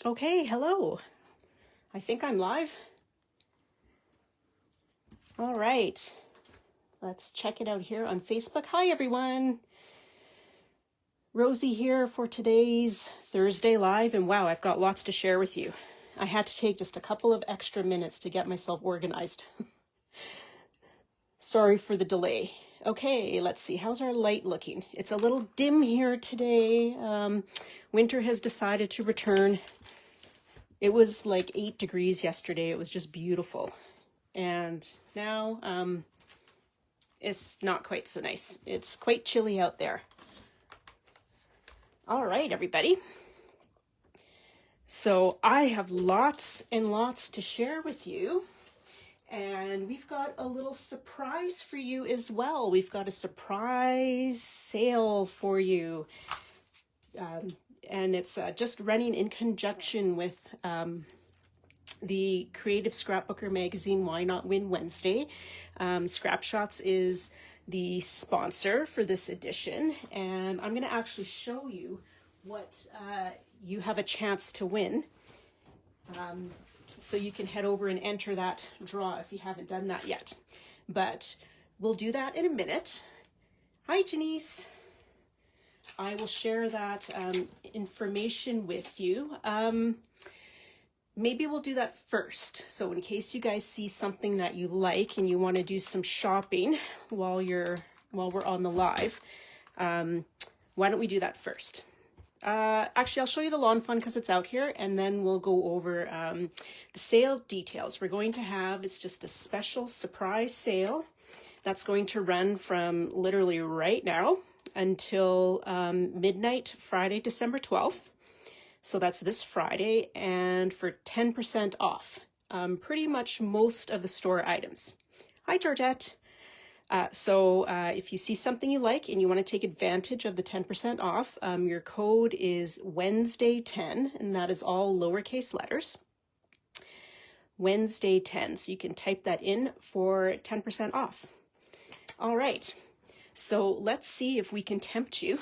Okay, hello. I think I'm live. All right, let's check it out here on Facebook. Hi, everyone. Rosie here for today's Thursday Live, and wow, I've got lots to share with you. I had to take just a couple of extra minutes to get myself organized. Sorry for the delay. Okay, let's see. How's our light looking? It's a little dim here today. Winter has decided to return. It was like 8 degrees yesterday. It was just beautiful. And now it's not quite so nice. It's quite chilly out there. All right, everybody. So I have lots and lots to share with you. And we've got a little surprise for you as well. We've got a surprise sale for you. And it's just running in conjunction with the Creative Scrapbooker magazine, Why Not Win Wednesday. Scrapshots is the sponsor for this edition, and I'm going to actually show you what you have a chance to win. So you can head over and enter that draw if you haven't done that yet. But we'll do that in a minute. Hi, Janice. I will share that information with you. Maybe we'll do that first. So in case you guys see something that you like and you want to do some shopping while we're on the live, why don't we do that first? Actually, I'll show you the lawn fund because it's out here, and then we'll go over the sale details. We're going to have, it's just a special surprise sale that's going to run from literally right now until midnight, Friday, December 12th. So that's this Friday, and for 10% off pretty much most of the store items. Hi, Georgette. So if you see something you like and you want to take advantage of the 10% off, your code is Wednesday10, and that is all lowercase letters. Wednesday10, so you can type that in for 10% off. All right, so let's see if we can tempt you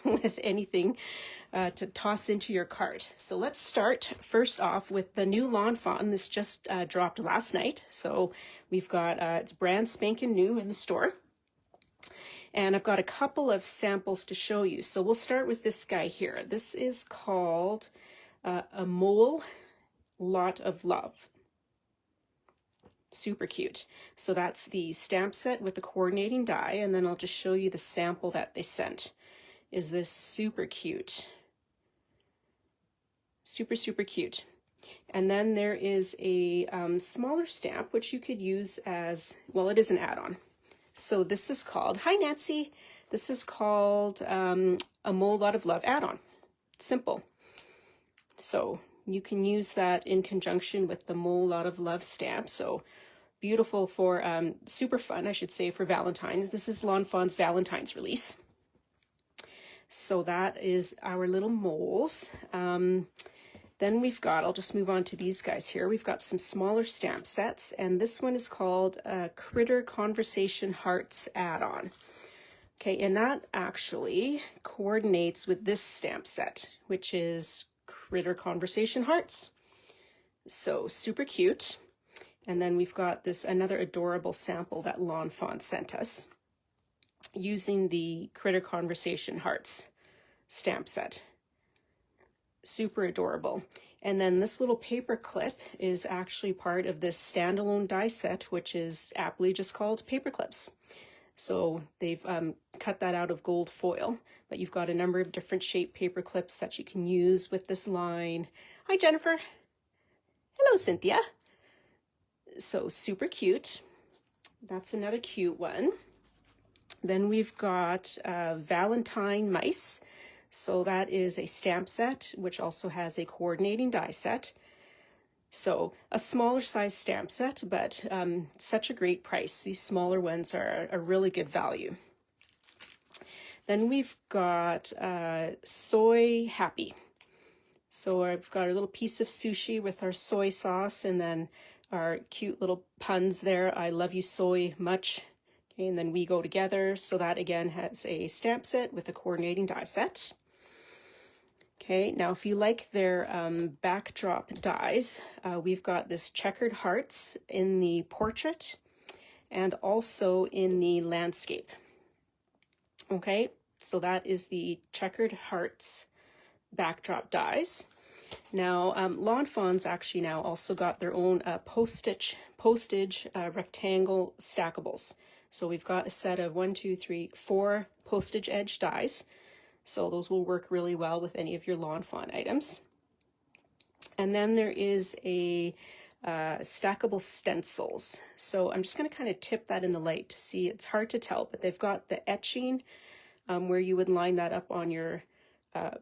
with anything to toss into your cart. So let's start first off with the new lawn fawn. This just dropped last night. So we've got, it's brand spanking new in the store. And I've got a couple of samples to show you. So we'll start with this guy here. This is called a mole lot of love. Super cute. So that's the stamp set with the coordinating die. And then I'll just show you the sample that they sent. Is this super cute? Super, super cute. And then there is a smaller stamp, which you could use as, well, it is an add-on. So this is called, hi Nancy, this is called a Mole Lot of Love add-on. Simple. So you can use that in conjunction with the Mole Lot of Love stamp. So beautiful for, super fun, I should say, for Valentine's. This is Lawn Fawn's Valentine's release. So that is our little moles. Then we've got, I'll just move on to these guys here. We've got some smaller stamp sets, and this one is called Critter Conversation Hearts add-on. Okay, and that actually coordinates with this stamp set, which is Critter Conversation Hearts. So super cute. And then we've got this another adorable sample that Lawn Fawn sent us using the Critter Conversation Hearts stamp set. Super adorable. And then this little paper clip is actually part of this standalone die set, which is aptly just called paper clips. So they've cut that out of gold foil, but you've got a number of different shape paper clips that you can use with this line. Hi, Jennifer. Hello, Cynthia. So super cute. That's another cute one. Then we've got Valentine mice. So that is a stamp set, which also has a coordinating die set. So a smaller size stamp set, but such a great price. These smaller ones are a really good value. Then we've got Soy Happy. So I've got a little piece of sushi with our soy sauce, and then our cute little puns there. I love you soy much. Okay, and then we go together. So that again has a stamp set with a coordinating die set. Okay, now if you like their backdrop dies, we've got this checkered hearts in the portrait and also in the landscape. Okay, so that is the checkered hearts backdrop dies. Now, Lawn Fawn's actually now also got their own postage rectangle stackables. So we've got a set of 4 postage edge dies. So those will work really well with any of your Lawn Fawn items. And then there is a stackable stencils. So I'm just going to kind of tip that in the light to see. It's hard to tell, but they've got the etching where you would line that up on your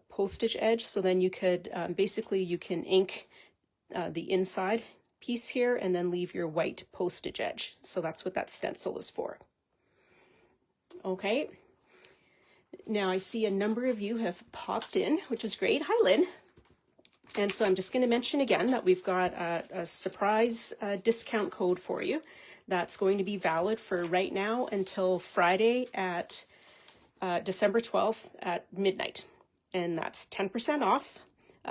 postage edge. So then you could basically you can ink the inside piece here and then leave your white postage edge. So that's what that stencil is for. Okay. Now I see a number of you have popped in, which is great. Hi, Lynn. And so I'm just going to mention again that we've got a surprise discount code for you that's going to be valid for right now until Friday at December 12th at midnight. And that's 10% off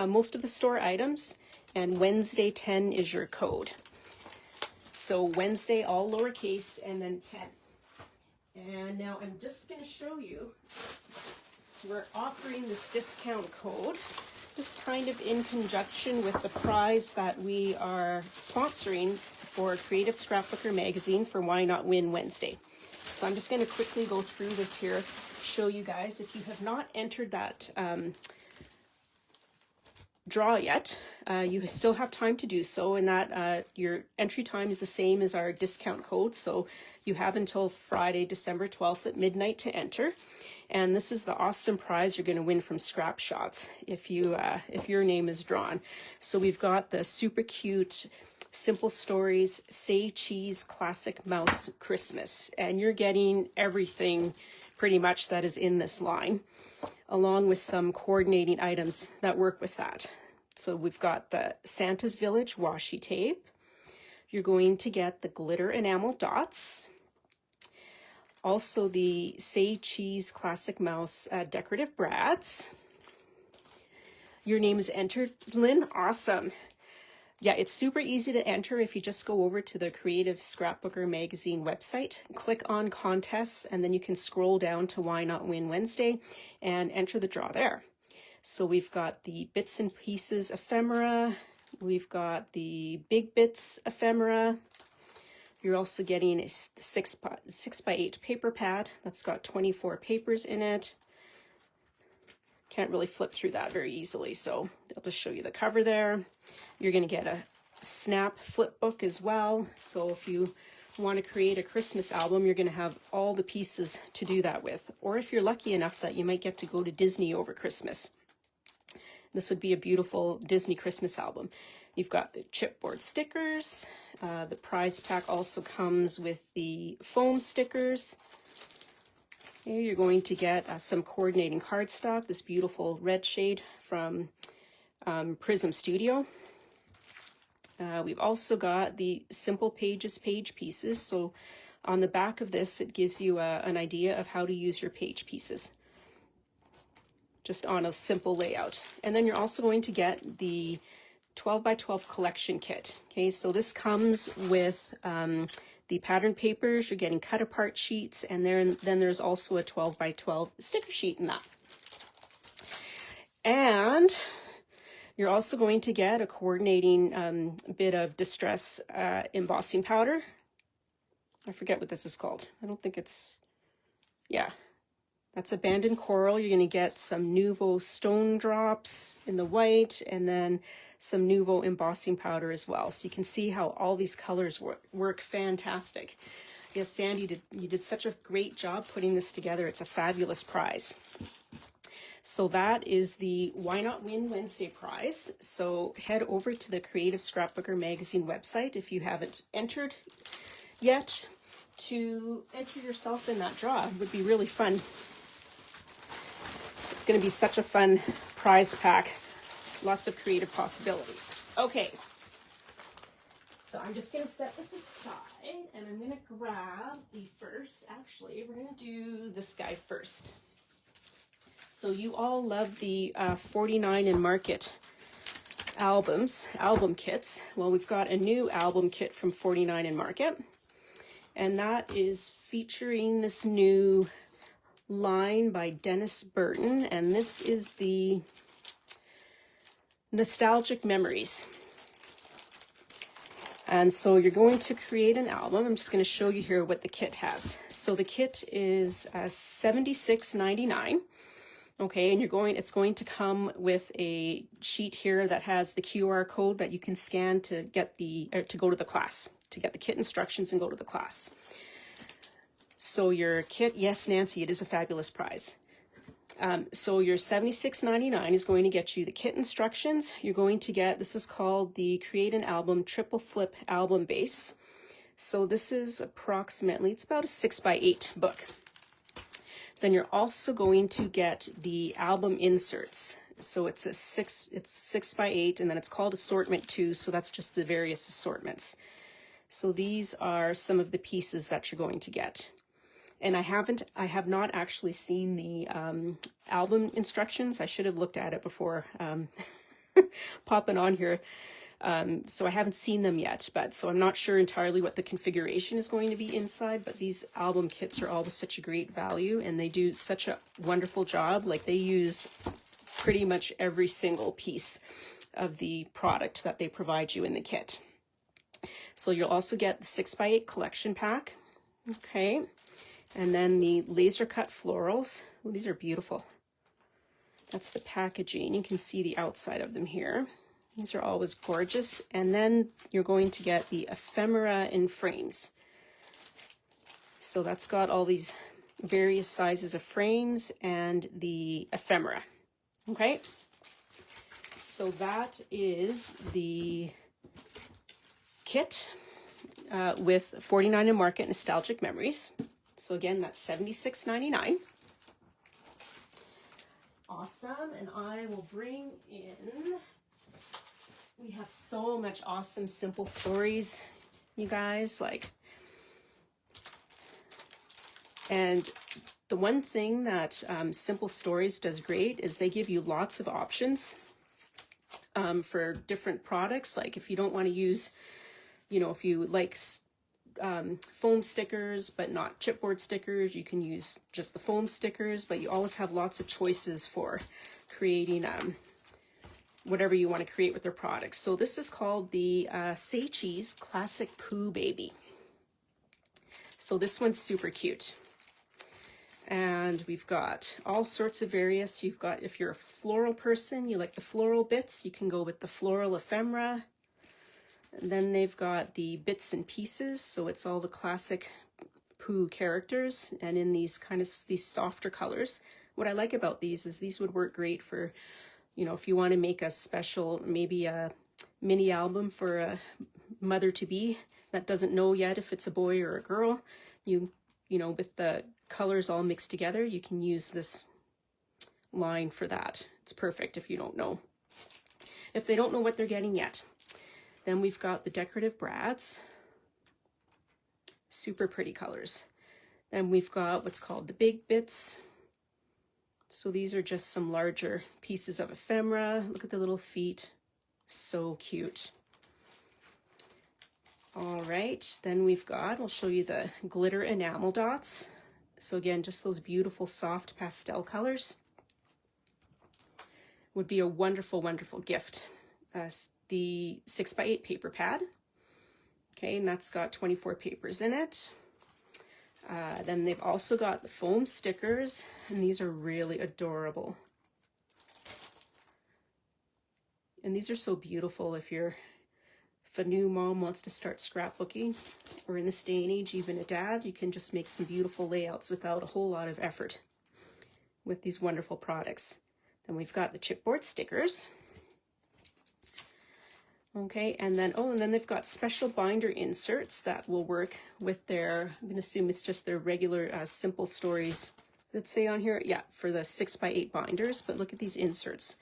most of the store items, and Wednesday 10 is your code. So Wednesday all lowercase and then 10. And now I'm just going to show you, we're offering this discount code just kind of in conjunction with the prize that we are sponsoring for Creative Scrapbooker Magazine for Why Not Win Wednesday. So I'm just going to quickly go through this here, show you guys. If you have not entered that draw yet, you still have time to do so, and that your entry time is the same as our discount code, so you have until Friday, December 12th at midnight to enter. And this is the awesome prize you're going to win from Scrap Shots if your name is drawn. So we've got the super cute Simple Stories Say Cheese Classic Mouse Christmas, and you're getting everything pretty much that is in this line, along with some coordinating items that work with that. So we've got the Santa's Village washi tape. You're going to get the glitter enamel dots. Also the Say Cheese Classic Mouse decorative brads. Your name is entered, Lynn. Awesome. Yeah, it's super easy to enter if you just go over to the Creative Scrapbooker Magazine website, click on contests, and then you can scroll down to Why Not Win Wednesday and enter the draw there. So we've got the Bits and Pieces ephemera. We've got the Big Bits ephemera. You're also getting a 6x8 paper pad that's got 24 papers in it. Can't really flip through that very easily, so I'll just show you the cover there. You're going to get a snap flip book as well. So if you want to create a Christmas album, you're going to have all the pieces to do that with. Or if you're lucky enough that you might get to go to Disney over Christmas, this would be a beautiful Disney Christmas album. You've got the chipboard stickers. The prize pack also comes with the foam stickers. Okay, you're going to get some coordinating cardstock, this beautiful red shade from Prism Studio. We've also got the Simple Pages page pieces. So on the back of this, it gives you an idea of how to use your page pieces, just on a simple layout. And then you're also going to get the 12x12 collection kit. Okay, so this comes with the pattern papers. You're getting cut apart sheets, and then there's also a 12x12 sticker sheet in that. And you're also going to get a coordinating bit of distress embossing powder. I forget what this is called. I don't think it's, yeah. That's Abandoned Coral. You're going to get some Nouveau Stone Drops in the white, and then some Nouveau embossing powder as well. So you can see how all these colors work fantastic. Yes, Sandy, you did such a great job putting this together. It's a fabulous prize. So that is the Why Not Win Wednesday prize. So head over to the Creative Scrapbooker Magazine website if you haven't entered yet to enter yourself in that draw. It would be really fun. It's going to be such a fun prize pack. Lots of creative possibilities. Okay. So I'm just going to set this aside, and I'm going to grab the first. Actually, we're going to do this guy first. So you all love the 49 and Market album kits. Well, we've got a new album kit from 49 and Market, and that is featuring this new line by Dennis Burton, and this is the Nostalgic Memories. And so you're going to create an album. I'm just going to show you here what the kit has. So the kit is $76.99. Okay, and it's going to come with a sheet here that has the QR code that you can scan to get to go to the class, to get the kit instructions and go to the class. So your kit, yes, Nancy, it is a fabulous prize. So your $76.99 is going to get you the kit instructions. You're going to get, this is called the Create an Album Triple Flip Album Base. So this is approximately, it's about a 6x8 book. Then you're also going to get the album inserts. So it's 6x8, and then it's called Assortment 2. So that's just the various assortments. So these are some of the pieces that you're going to get. And I have not actually seen the album instructions. I should have looked at it before popping on here. So I haven't seen them yet, so I'm not sure entirely what the configuration is going to be inside, but these album kits are always such a great value, and they do such a wonderful job. Like, they use pretty much every single piece of the product that they provide you in the kit. So you'll also get the 6x8 collection pack. Okay. And then the laser cut florals. Oh, these are beautiful. That's the packaging. You can see the outside of them here. These are always gorgeous. And then you're going to get the ephemera in frames. So that's got all these various sizes of frames and the ephemera. Okay. So that is the kit with 49 and Market Nostalgic Memories. So again, that's $76.99. Awesome. And I will bring in, we have so much awesome simple stories, you guys, like, and the one thing that Simple Stories does great is they give you lots of options for different products. Like, if you don't want to use, if you like foam stickers but not chipboard stickers, you can use just the foam stickers, but you always have lots of choices for creating whatever you want to create with their products. So this is called the Say Cheese Classic Pooh Baby. So this one's super cute, and we've got all sorts of various. You've got, if you're a floral person, you like the floral bits, you can go with the floral ephemera. And then they've got the bits and pieces, so it's all the classic Pooh characters, and in these these softer colors. What I like about these is these would work great for, if you want to make a special, maybe a mini album for a mother-to-be that doesn't know yet if it's a boy or a girl. With the colors all mixed together, you can use this line for that. It's perfect if you don't know. If they don't know what they're getting yet. Then we've got the decorative brads, super pretty colors. Then we've got what's called the big bits. So these are just some larger pieces of ephemera. Look at the little feet, so cute. All right, then we've got, I'll show you the glitter enamel dots. So again, just those beautiful soft pastel colors. Would be a wonderful, wonderful gift. The 6x8 paper pad. Okay, and that's got 24 papers in it. Then they've also got the foam stickers, and these are really adorable. And these are so beautiful if a new mom wants to start scrapbooking, or in this day and age, even a dad, you can just make some beautiful layouts without a whole lot of effort with these wonderful products. Then we've got the chipboard stickers. Okay, and then they've got special binder inserts that will work with their, I'm going to assume it's just their regular Simple Stories. Does it say on here? Yeah, for the 6x8 binders, but look at these inserts.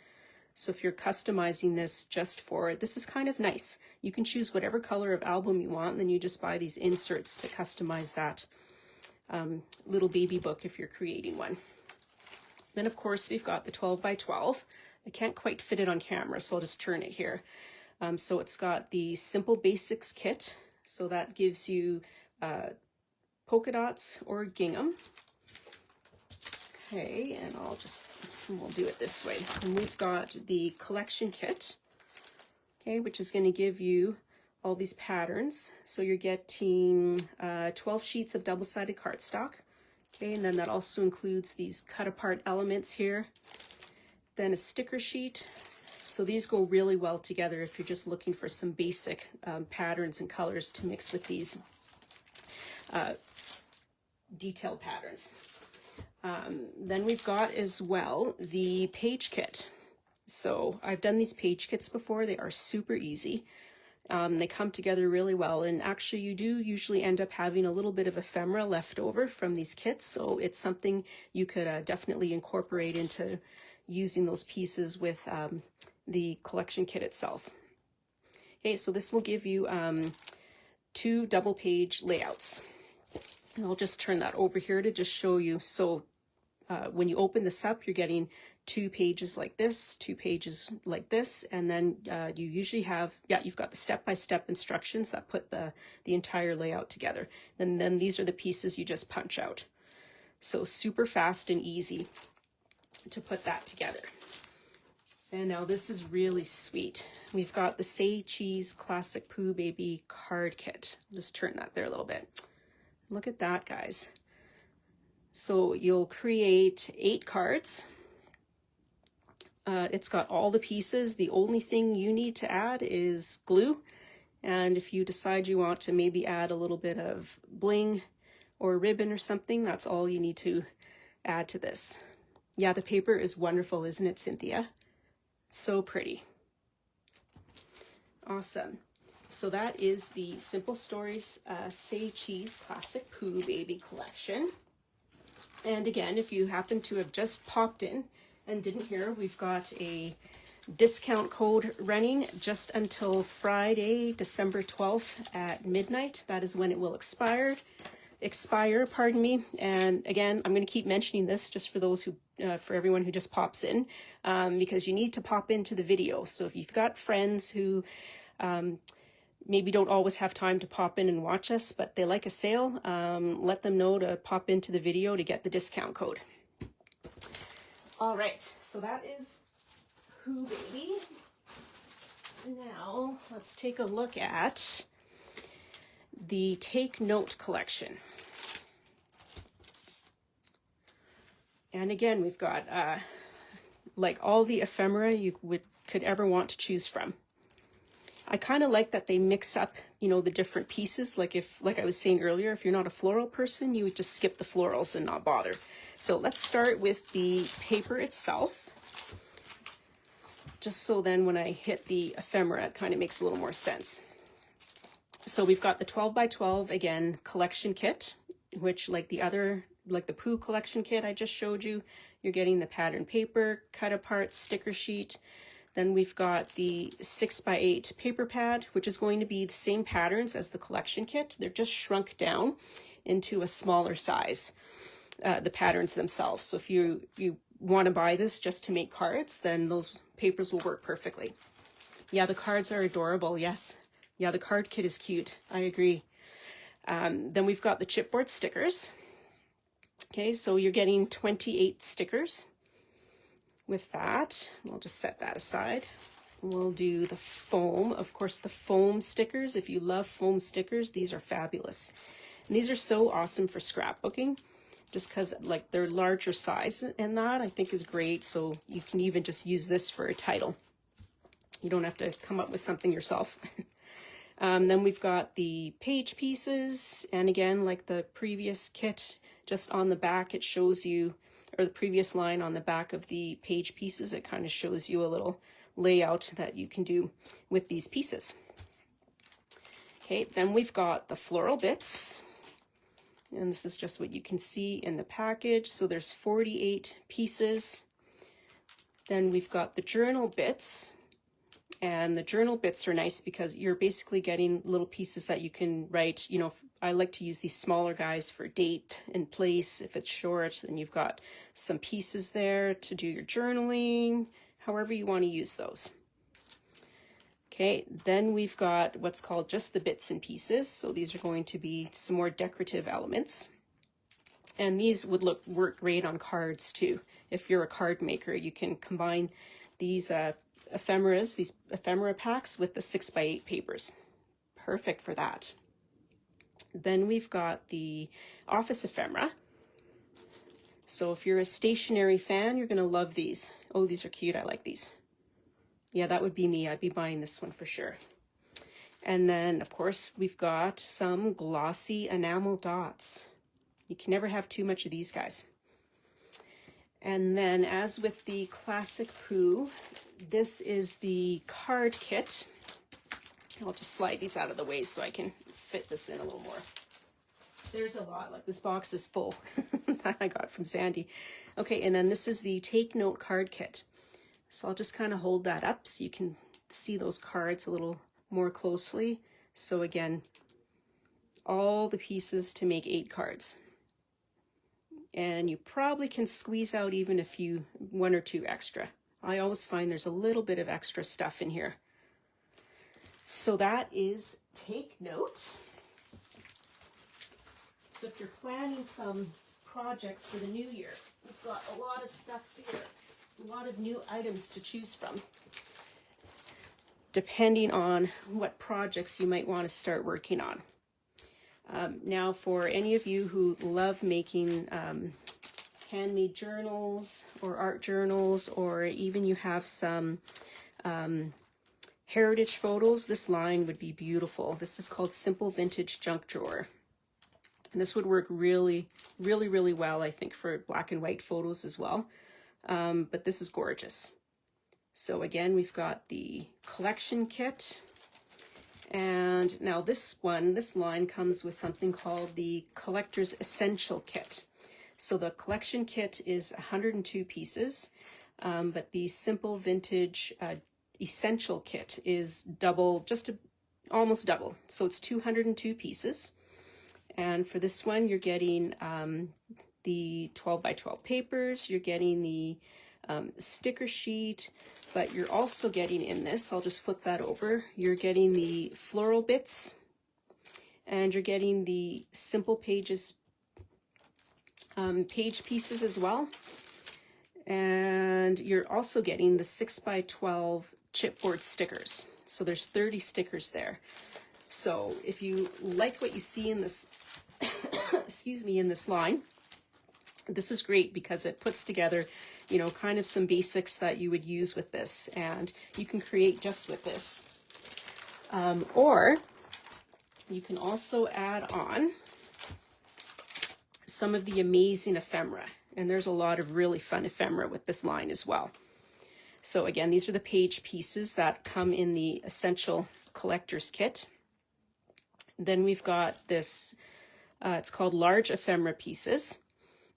So if you're customizing this just for it, this is kind of nice. You can choose whatever color of album you want, and then you just buy these inserts to customize that little baby book if you're creating one. Then of course we've got the 12 by 12. I can't quite fit it on camera, so I'll just turn it here. So it's got the Simple Basics kit. So that gives you polka dots or gingham. Okay, and we'll do it this way. And we've got the collection kit, okay, which is going to give you all these patterns. So you're getting 12 sheets of double-sided cardstock. Okay, and then that also includes these cut-apart elements here. Then a sticker sheet. So these go really well together if you're just looking for some basic patterns and colors to mix with these detailed patterns. Then we've got as well the page kit. So I've done these page kits before. They are super easy. They come together really well, and actually you do usually end up having a little bit of ephemera left over from these kits, so it's something you could definitely incorporate into using those pieces with the collection kit itself. Okay, so this will give you 2 double page layouts. And I'll just turn that over here to just show you. So when you open this up, you're getting 2 pages like this, 2 pages like this, and then you usually have, you've got the step-by-step instructions that put the entire layout together. And then these are the pieces you just punch out. So super fast and easy to put that together. And now this is really sweet. We've got the Say Cheese Classic Pooh Baby card kit. I'll just turn that there a little bit. Look at that, guys. So you'll create 8 cards. It's got all the pieces. The only thing you need to add is glue. And if you decide you want to maybe add a little bit of bling or ribbon or something, that's all you need to add to this. Yeah, the paper is wonderful, isn't it, Cynthia? So pretty. Awesome. So that is the Simple Stories Say Cheese Classic Pooh Baby collection. And again, if you happen to have just popped in and didn't hear, we've got a discount code running just until Friday, December 12th at midnight. That is when it will expire, pardon me. And again, I'm going to keep mentioning this just for those who, for everyone who just pops in, because you need to pop into the video. So if you've got friends who maybe don't always have time to pop in and watch us, but they like a sale, let them know to pop into the video to get the discount code. All right, so that is Pooh Baby. Now let's take a look at the Take Note collection. And again, we've got like all the ephemera you could ever want to choose from. I kind of like that they mix up, you know, the different pieces. Like I was saying earlier, if you're not a floral person, you would just skip the florals and not bother. So let's start with the paper itself. Just so then when I hit the ephemera, it kind of makes a little more sense. So we've got the 12 by 12, again, collection kit, which like the Pooh collection kit I just showed you, you're getting the pattern paper, cut apart sticker sheet. Then we've got the 6 by 8 paper pad, which is going to be the same patterns as the collection kit. They're just shrunk down into a smaller size, the patterns themselves. So if you want to buy this just to make cards, then those papers will work perfectly. Yeah, the cards are adorable. Yes. Yeah, the card kit is cute. I agree. Then we've got the chipboard stickers. Okay, so you're getting 28 stickers. With that, we'll just set that aside. We'll do the foam. Of course, the foam stickers. If you love foam stickers, these are fabulous. And these are so awesome for scrapbooking, just because like they're larger size, and that I think is great. So you can even just use this for a title. You don't have to come up with something yourself. Then we've got the page pieces. And again, like the previous kit, just on the back, it shows you, or the previous line on the back of the page pieces, it kind of shows you a little layout that you can do with these pieces. Okay, then we've got the floral bits. And this is just what you can see in the package. So there's 48 pieces. Then we've got the journal bits. And the journal bits are nice because you're basically getting little pieces that you can write. You know, I like to use these smaller guys for date and place. If it's short, then you've got some pieces there to do your journaling, however you want to use those. Okay, then we've got what's called just the bits and pieces. So these are going to be some more decorative elements. And these would work great on cards too. If you're a card maker, you can combine these ephemeras, these ephemera packs with the 6x8 papers. Perfect for that. Then we've got the office ephemera. So if you're a stationery fan, you're going to love these. Oh, these are cute. I like these. Yeah, that would be me. I'd be buying this one for sure. And then, of course, we've got some glossy enamel dots. You can never have too much of these guys. And then, as with the classic Pooh, this is the card kit. I'll just slide these out of the way so I can fit this in a little more. There's a lot, like this box is full that I got from Sandy. Okay, and then this is the Take Note card kit. So I'll just kind of hold that up so you can see those cards a little more closely. So again, all the pieces to make 8 cards. And you probably can squeeze out even one or two extra. I always find there's a little bit of extra stuff in here. So that is Take Note. So if you're planning some projects for the new year, we've got a lot of stuff here. A lot of new items to choose from, depending on what projects you might want to start working on. Now, for any of you who love making handmade journals or art journals, or even you have some heritage photos, this line would be beautiful. This is called Simple Vintage Junk Drawer. And this would work really, really, really well, I think, for black and white photos as well. But this is gorgeous. So again, we've got the collection kit. And now this line comes with something called the Collector's Essential Kit. So the collection kit is 102 pieces, but the Simple Vintage Essential Kit is double, almost double. So it's 202 pieces. And for this one, you're getting the 12x12 papers, you're getting the sticker sheet, but you're also getting in this, I'll just flip that over, you're getting the floral bits, and you're getting the Simple Pages page pieces as well. And you're also getting the 6x12 chipboard stickers. So there's 30 stickers there. So if you like what you see in this, excuse me, in this line, this is great because it puts together, you know, kind of some basics that you would use with this, and you can create just with this. Or you can also add on some of the amazing ephemera, and there's a lot of really fun ephemera with this line as well. So again, these are the page pieces that come in the Essential Collector's Kit. Then we've got this, it's called Large Ephemera Pieces.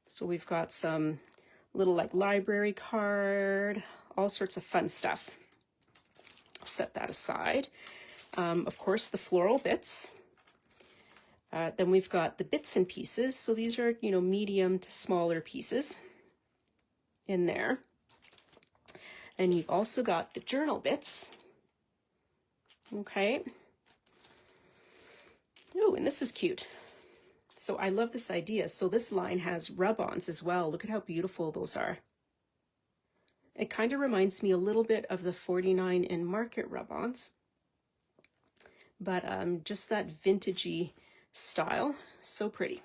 So we've got some little like library card, all sorts of fun stuff. I'll set that aside. Of course, the floral bits. Then we've got the bits and pieces. So these are, you know, medium to smaller pieces in there. And you've also got the journal bits. Okay. Oh, and this is cute. So I love this idea. So this line has rub-ons as well. Look at how beautiful those are. It kind of reminds me a little bit of the 49 and Market rub-ons, but just that vintagey style. So pretty.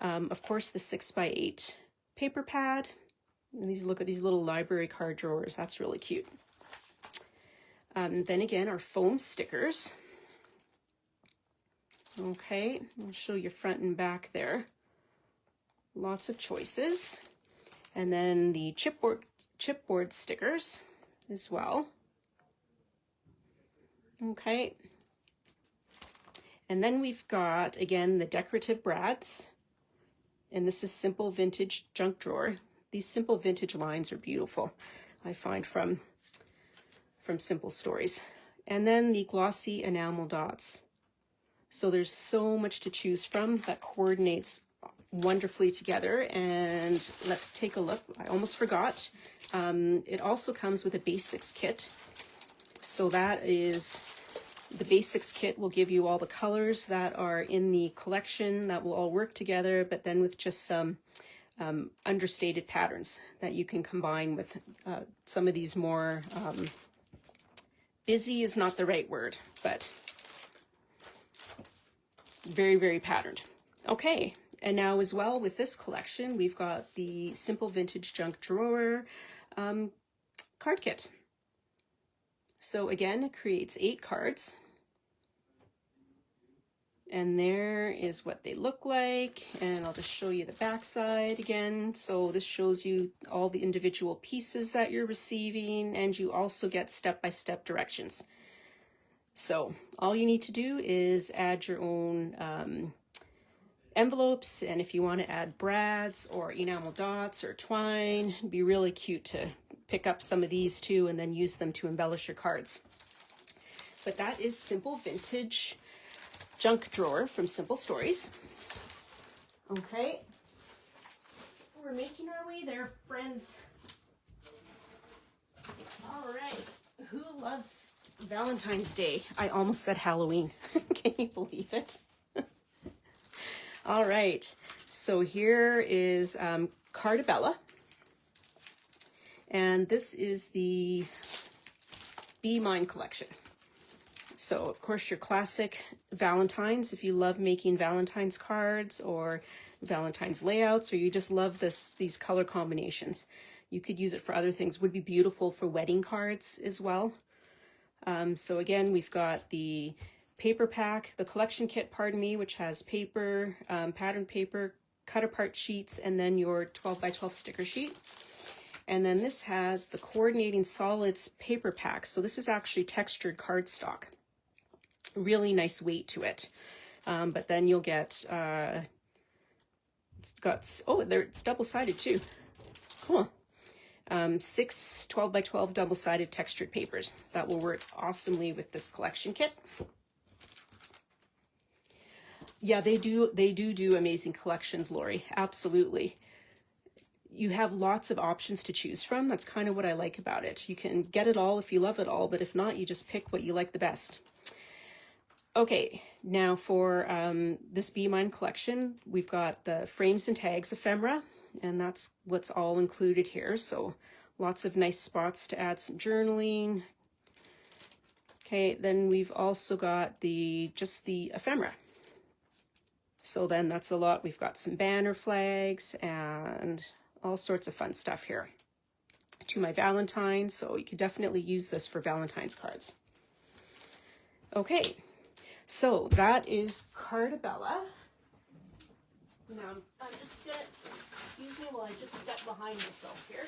Of course, the 6x8 paper pad. And look at these little library card drawers. That's really cute. Then again, our foam stickers. Okay, I'll show you front and back there. Lots of choices. And then the chipboard stickers as well. Okay. And then we've got, again, the decorative brads. And this is Simple Vintage Junk Drawer. These Simple Vintage lines are beautiful, I find, from from Simple Stories. And then the glossy enamel dots. So there's so much to choose from that coordinates wonderfully together. And let's take a look. I almost forgot. It also comes with a basics kit. So that is, the basics kit will give you all the colors that are in the collection that will all work together, but then with just some understated patterns that you can combine with some of these more, busy is not the right word, but very, very patterned. Okay, and now as well with this collection, we've got the Simple Vintage Junk Drawer card kit. So again, it creates 8 cards. And there is what they look like. And I'll just show you the back side again. So this shows you all the individual pieces that you're receiving, and you also get step-by-step directions. So all you need to do is add your own envelopes, and if you want to add brads or enamel dots or twine, it'd be really cute to pick up some of these too and then use them to embellish your cards. But that is Simple Vintage Junk Drawer from Simple Stories. Okay, we're making our way there, friends. All right, who loves Valentine's Day? I almost said Halloween. Can you believe it? All right, so here is Cardabella. And this is the Be Mine collection. So, of course, your classic Valentine's, if you love making Valentine's cards or Valentine's layouts, or you just love these color combinations. You could use it for other things. Would be beautiful for wedding cards as well. So again, we've got the paper pack, the collection kit, pardon me, which has paper, patterned paper, cut apart sheets, and then your 12x12 sticker sheet. And then this has the coordinating solids paper pack. So this is actually textured cardstock. Really nice weight to it. But then you'll get, it's double-sided too. Cool. 6 12x12 double-sided textured papers. That will work awesomely with this collection kit. Yeah, they do amazing collections, Lori. Absolutely. You have lots of options to choose from. That's kind of what I like about it. You can get it all if you love it all, but if not, you just pick what you like the best. Okay, now for this Be Mine collection, we've got the frames and tags ephemera, and that's what's all included here. So lots of nice spots to add some journaling. Okay, then we've also got just the ephemera. So then that's a lot. We've got some banner flags and all sorts of fun stuff here. To my Valentine, so you could definitely use this for Valentine's cards. Okay, so that is Cardabella. Now I'm just gonna, excuse me while I just step behind myself here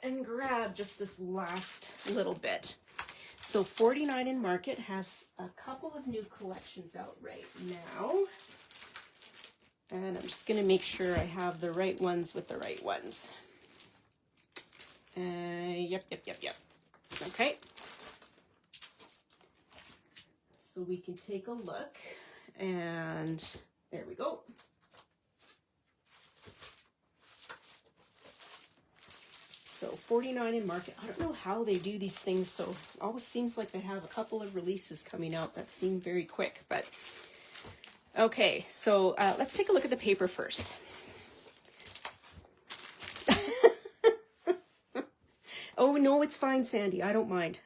and grab just this last little bit. So 49 in Market has a couple of new collections out right now. And I'm just going to make sure I have the right ones with the right ones. Yep. Okay. So we can take a look, and there we go. So 49 in Market. I don't know how they do these things, so it always seems like they have a couple of releases coming out that seem very quick, but okay, so let's take a look at the paper first. Oh, no, it's fine, Sandy. I don't mind.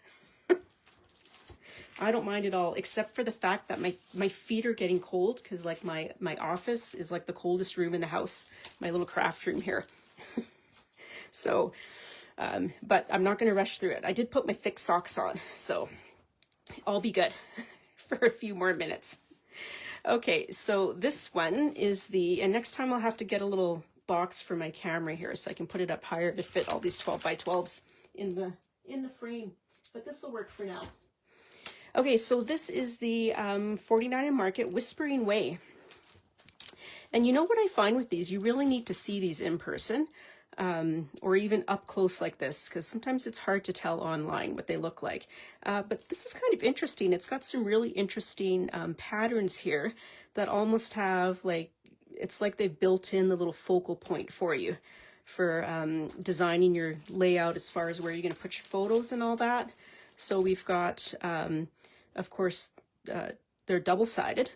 I don't mind at all, except for the fact that my feet are getting cold because like my office is like the coldest room in the house, my little craft room here. So, but I'm not going to rush through it. I did put my thick socks on, so I'll be good for a few more minutes. Okay, so this one is and next time I'll have to get a little box for my camera here so I can put it up higher to fit all these 12x12s in the frame, but this will work for now. Okay, so this is the 49 in Market Whispering Way. And you know what I find with these, you really need to see these in person, or even up close like this, because sometimes it's hard to tell online what they look like. But this is kind of interesting. It's got some really interesting patterns here that almost have like, it's like they've built in the little focal point for you for designing your layout as far as where you're going to put your photos and all that. So we've got, of course, they're double-sided.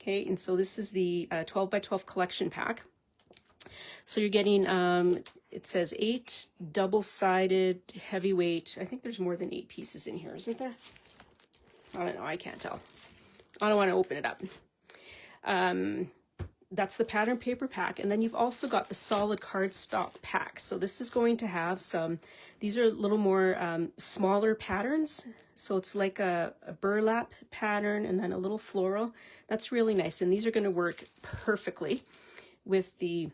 Okay, and so this is the 12 by 12 collection pack. So you're getting, it says 8 double-sided heavyweight. I think there's more than 8 pieces in here, isn't there? I don't know, I can't tell. I don't want to open it up. That's the pattern paper pack. And then you've also got the solid cardstock pack. So this is going to have some, these are a little more smaller patterns. So it's like a burlap pattern and then a little floral. That's really nice. And these are going to work perfectly with the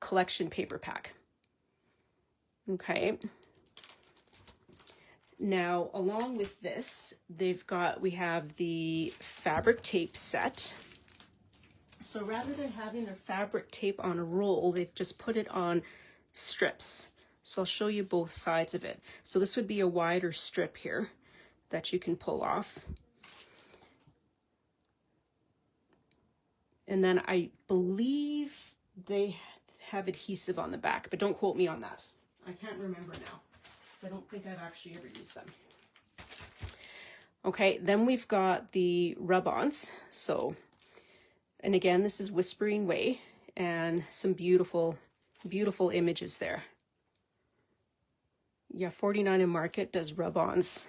collection paper pack. Okay. Now, along with this, we have the fabric tape set. So rather than having their fabric tape on a roll, they've just put it on strips. So I'll show you both sides of it. So this would be a wider strip here that you can pull off. And then I believe they have adhesive on the back, but don't quote me on that. I can't remember now, because I don't think I've actually ever used them. Okay, then we've got the rub-ons. So, and again, this is Whispering Way, and some beautiful, beautiful images there. Yeah, 49 and Market does rub-ons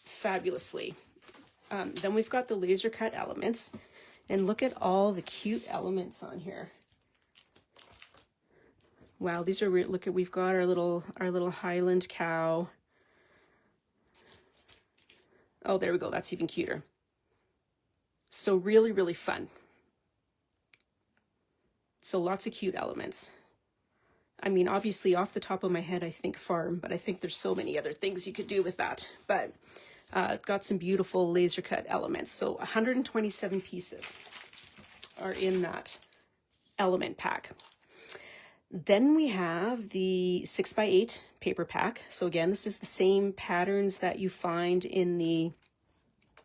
fabulously. Then we've got the laser cut elements, and look at all the cute elements on here. Wow, these are look at, we've got our little Highland cow. Oh, there we go. That's even cuter. So really, really fun. So lots of cute elements. I mean, obviously off the top of my head, I think farm, but I think there's so many other things you could do with that. But got some beautiful laser cut elements. So 127 pieces are in that element pack. Then we have the 6x8 paper pack. So again, this is the same patterns that you find in the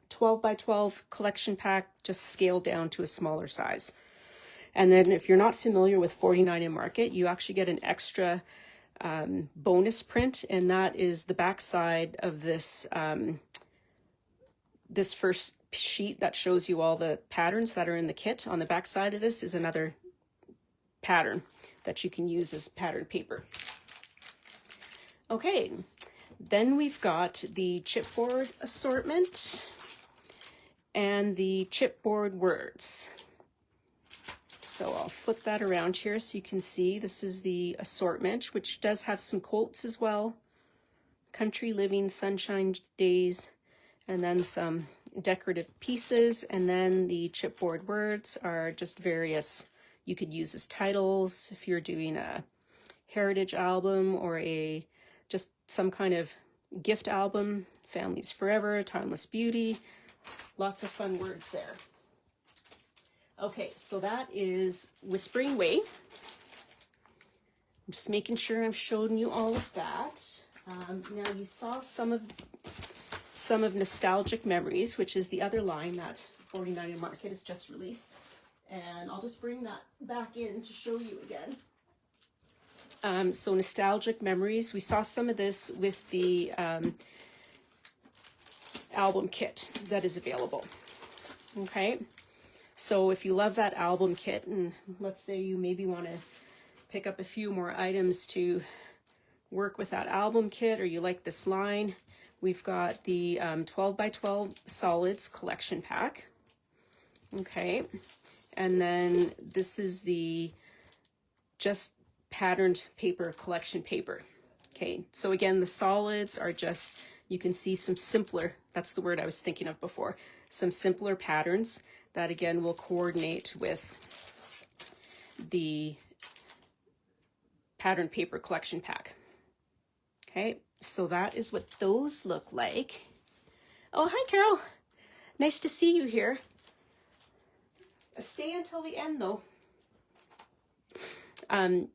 12 by 12 collection pack, just scaled down to a smaller size. And then if you're not familiar with 49 and Market, you actually get an extra bonus print, and that is the back side of this this first sheet that shows you all the patterns that are in the kit. On the back side of this is another pattern that you can use as pattern paper. Okay, then we've got the chipboard assortment and the chipboard words. So I'll flip that around here so you can see this is the assortment, which does have some quotes as well. Country living, sunshine days, and then some decorative pieces. And then the chipboard words are just various, you could use as titles if you're doing a heritage album or just some kind of gift album, Families Forever, Timeless Beauty, lots of fun words there. Okay, so that is Whispering Way. I'm just making sure I'm showing you all of that. Now you saw some of Nostalgic Memories, which is the other line that 49 and Market has just released. And I'll just bring that back in to show you again. So Nostalgic Memories, we saw some of this with the album kit that is available. Okay. So if you love that album kit, and let's say you maybe want to pick up a few more items to work with that album kit, or you like this line, we've got the 12 by 12 solids collection pack. Okay. And then this is the just patterned paper collection paper. Okay. So again, the solids are just, you can see some simpler, that's the word I was thinking of before, some simpler patterns that again will coordinate with the pattern paper collection pack. Okay, so that is what those look like. Oh, hi Carol. Nice to see you here. Stay until the end though. And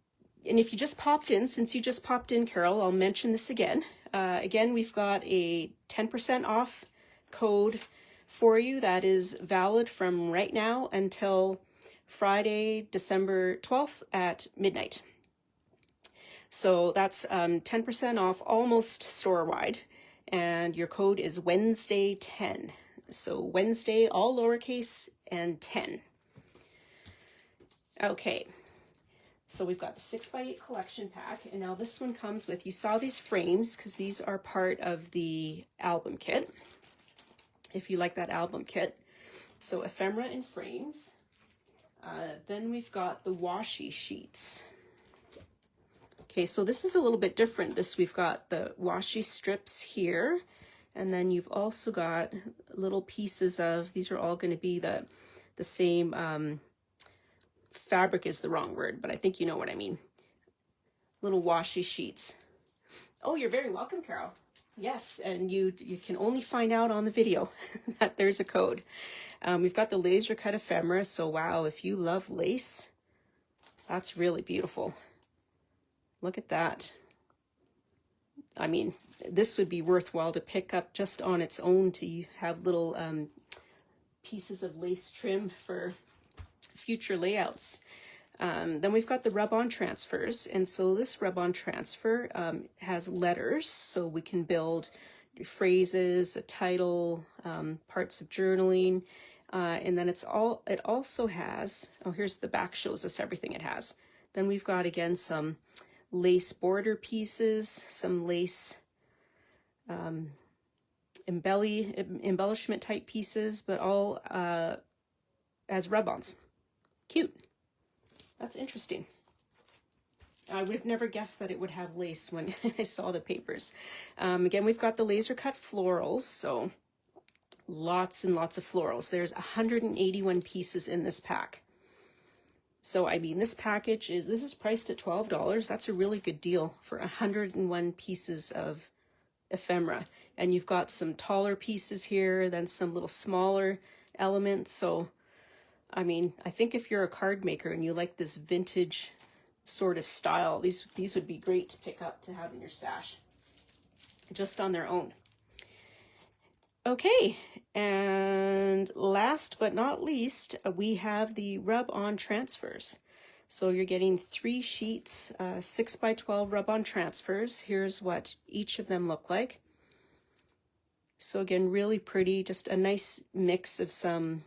if you just popped in, since you just popped in, Carol, I'll mention this again. Again, we've got a 10% off code for you that is valid from right now until Friday, December 12th at midnight. So that's 10% off almost store-wide, and your code is Wednesday 10. So Wednesday, all lowercase, and 10. Okay, so we've got the 6x8 collection pack, and now this one comes with, you saw these frames because these are part of the album kit, if you like that album kit. So ephemera and frames. Then we've got the washi sheets. Okay, so this is a little bit different. We've got the washi strips here, and then you've also got little pieces of, these are all going to be the same, fabric is the wrong word, but I think you know what I mean. Little washi sheets. Oh, you're very welcome, Carol. Yes, and you can only find out on the video that there's a code. We've got the laser cut ephemera, so wow, if you love lace, that's really beautiful. Look at that. I mean, this would be worthwhile to pick up just on its own, to have little pieces of lace trim for future layouts. Then we've got the rub-on transfers, and so this rub-on transfer has letters, so we can build phrases, a title, parts of journaling, and then it also has, oh, here's the back, shows us everything it has. Then we've got, again, some lace border pieces, some lace embellishment type pieces, but all as rub-ons. Cute. That's interesting. I would have never guessed that it would have lace when I saw the papers. Again, we've got the laser cut florals, so lots and lots of florals. There's 181 pieces in this pack. So, I mean, this package is priced at $12. That's a really good deal for 101 pieces of ephemera. And you've got some taller pieces here, then some little smaller elements. So, I mean, I think if you're a card maker and you like this vintage sort of style, these would be great to pick up to have in your stash, just on their own. Okay, and last but not least, we have the rub-on transfers. So you're getting 3 sheets, 6x12 rub-on transfers. Here's what each of them look like. So again, really pretty, just a nice mix of some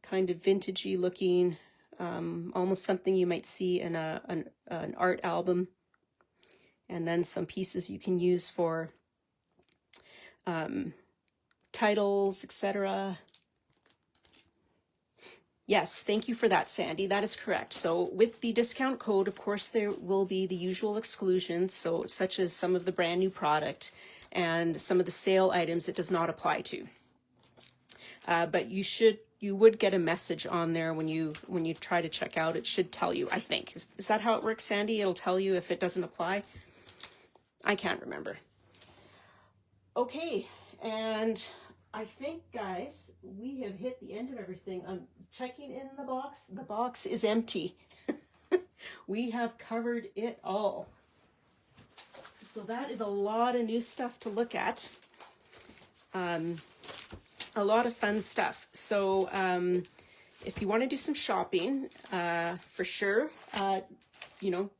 kind of vintagey looking, almost something you might see in an art album. And then some pieces you can use for titles, etc. Yes, thank you for that, Sandy. That is correct. So with the discount code, of course, there will be the usual exclusions, so such as some of the brand new product and some of the sale items it does not apply to. But you would get a message on there when you try to check out. It should tell you, I think. Is that how it works, Sandy? It'll tell you if it doesn't apply? I can't remember. Okay, and I think, guys, we have hit the end of everything. I'm checking in the box. The box is empty. We have covered it all. So that is a lot of new stuff to look at. A lot of fun stuff. So if you want to do some shopping, for sure,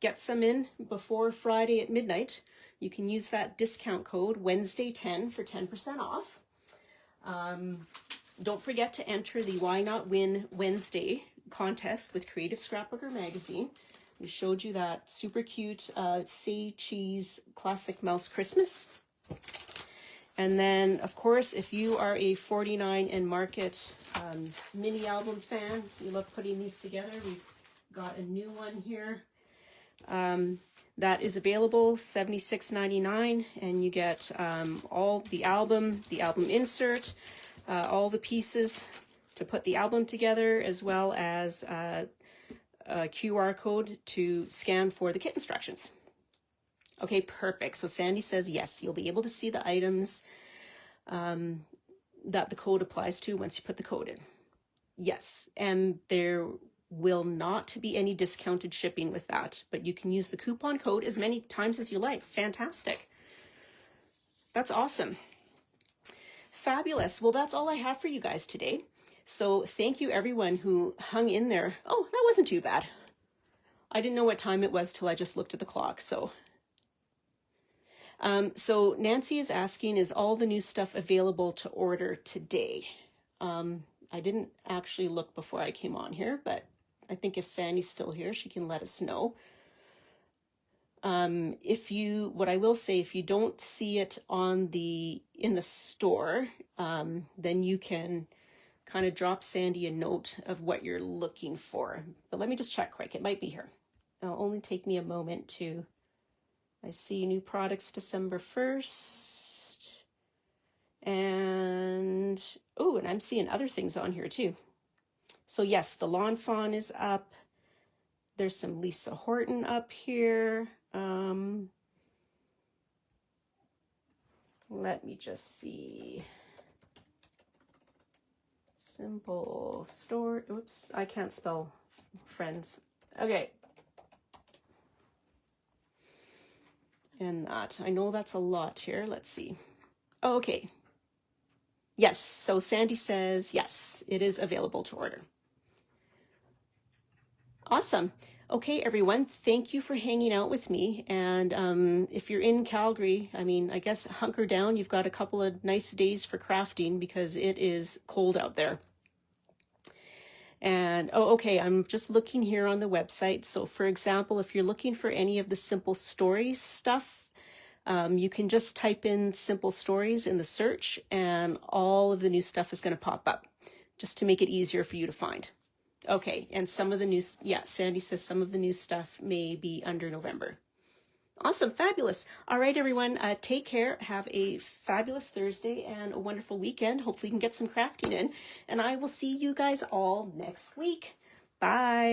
get some in before Friday at midnight. You can use that discount code Wednesday 10 for 10% off. Don't forget to enter the Why Not Win Wednesday contest with Creative Scrapbooker magazine. We showed you that super cute Say Cheese Classic Mouse Christmas. And then, of course, if you are a 49 and Market mini album fan, you love putting these together, we've got a new one here. That is available, $76.99, and you get all the album insert, all the pieces to put the album together, as well as a QR code to scan for the kit instructions. Okay, perfect. So Sandy says yes, you'll be able to see the items that the code applies to once you put the code in. Yes, and there will not be any discounted shipping with that, but you can use the coupon code as many times as you like. Fantastic. That's awesome. Fabulous. Well, that's all I have for you guys today. So thank you everyone who hung in there. Oh, that wasn't too bad. I didn't know what time it was till I just looked at the clock. So Nancy is asking, is all the new stuff available to order today? I didn't actually look before I came on here, but I think if Sandy's still here, she can let us know. What I will say, if you don't see it in the store, then you can kind of drop Sandy a note of what you're looking for. But let me just check quick. It might be here. It'll only take me a moment to, I see new products December 1st. And, oh, and I'm seeing other things on here too. So yes, the Lawn Fawn is up. There's some Lisa Horton up here. Let me just see. Simple store. Oops, I can't spell friends. Okay. And that, I know that's a lot here. Let's see. Oh, okay. Yes, so Sandy says, yes, it is available to order. Awesome. Okay, everyone, thank you for hanging out with me. And if you're in Calgary, I mean, I guess hunker down. You've got a couple of nice days for crafting because it is cold out there. And, oh, okay, I'm just looking here on the website. So, for example, if you're looking for any of the Simple Stories stuff, you can just type in Simple Stories in the search and all of the new stuff is going to pop up just to make it easier for you to find. Okay, and some of the new, yeah, Sandy says some of the new stuff may be under November. Awesome, fabulous. All right, everyone, take care. Have a fabulous Thursday and a wonderful weekend. Hopefully you can get some crafting in. And I will see you guys all next week. Bye.